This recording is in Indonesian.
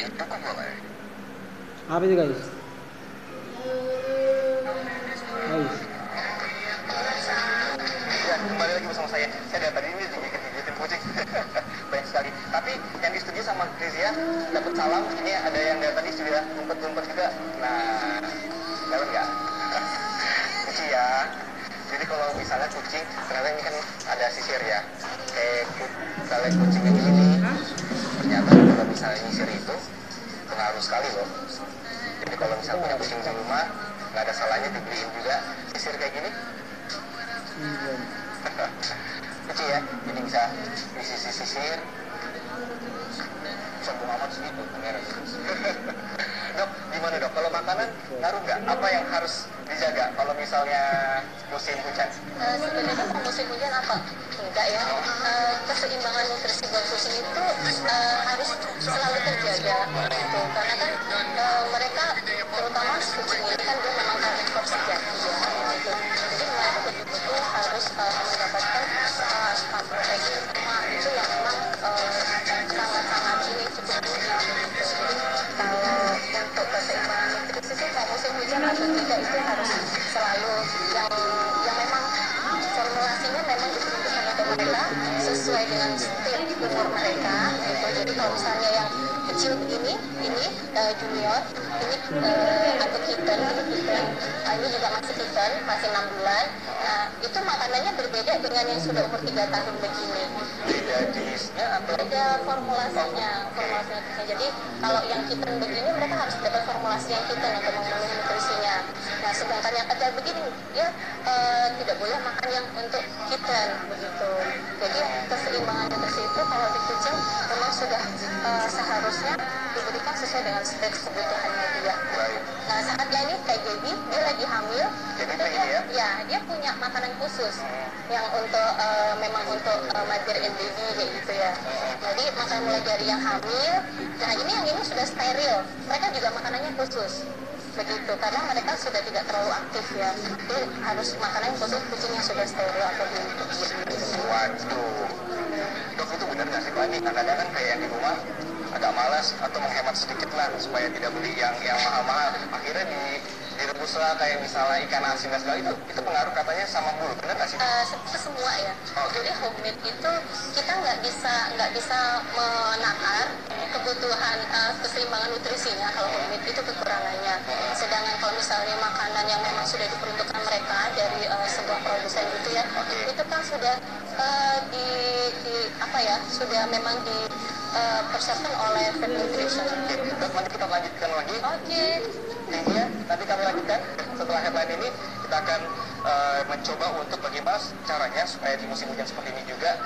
Cukup boleh. Apa itu guys? Guys, Ya, kembali lagi bersama saya. Saya dari tadi ini digigit-gigitin kucing. Banyak sekali. Tapi yang disetujui sama Rizia, dapat salam. Ini ada yang dari tadi sudah ngumpet-ngumpet juga. Nah, dapat nggak? Kucing ya. Jadi kalau misalnya kucing, ternyata ini kan ada sisir ya. Kayak misalnya kucing yang ini, ternyata kalau misalnya nyisir itu pengaruh sekali loh. Jadi kalau misalnya punya kucing di rumah, nggak ada salahnya dibeliin juga sisir kayak gini. Kecil ya, jadi bisa disisir. Sombong amat segitu, pangeran. Dok, gimana dok? Kalau makanan ngaruh nggak? Apa yang harus dijaga kalau misalnya musim hujan? Sebenarnya kalau musim hujan apa? Enggak ya. Keseimbangan nutrisi buat kucing itu harus selalu terjaga gitu. Karena kan mereka terutama kucing ini kan dia memang karnivor sejati ya gitu. Jadi mereka betul-betul harus mendapatkan protein semua itu yang memang sangat-sangat ini cukup tinggi gitu. Jadi kalau untuk keseimbangan nutrisi sih kalau musim hujan atau tidak itu harus selalu yang memang formulasinya memang diperuntukkan untuk mereka sesuai dengan setiap umur mereka gitu. Jadi kalau misalnya yang kecil begini, ini junior, ini atau kitten, ini juga masih kitten, masih 6 bulan. Nah, itu makanannya berbeda dengan yang sudah umur 3 tahun begini. Beda jenisnya atau? Beda formulasinya. Jadi kalau yang kitten begini mereka harus dapat formulasi yang kitten untuk memenuhi nutrisinya. Nah, sedangkan yang kecil begini ya tidak boleh makan yang untuk kitten begitu. Jadi keseimbangan nutrisi itu kalau di kucing memang sudah seharusnya diberikan sesuai dengan setiap kebutuhannya dia. Nah, saatnya ini kayak Gaby, dia lagi hamil. Jadi Itu ini dia, dia punya makanan khusus yang untuk memang untuk mother and baby kayak gitu ya. Jadi makanan mulai dari yang hamil. Nah, yang ini sudah steril. Mereka juga makanannya khusus begitu karena mereka sudah tidak terlalu aktif ya. Jadi harus makanan khusus kucing yang sudah steril atau gitu. Waduh, dok itu benar nggak sih Pak? Ini kadang-kadang kan kayak yang di rumah agak malas atau menghemat sedikit lah supaya tidak beli yang mahal-mahal. Akhirnya direbus lah kayak misalnya ikan asin dan segala itu pengaruh katanya sama bulu, benar nggak sih? Semua ya. Jadi homemade itu kita nggak bisa menakar kebutuhan keseimbangan nutrisinya kalau homemade itu kekurangannya. Sedangkan kalau misalnya makanan yang memang sudah diperuntukkan mereka dari sebuah produsen gitu ya, itu kan sudah sudah memang dipersiapkan oleh Food Nutrition. Dok, nanti kita lanjutkan lagi. Oke. Intinya nanti kami lanjutkan setelah headline ini kita akan mencoba untuk bagaimana caranya supaya di musim hujan seperti ini juga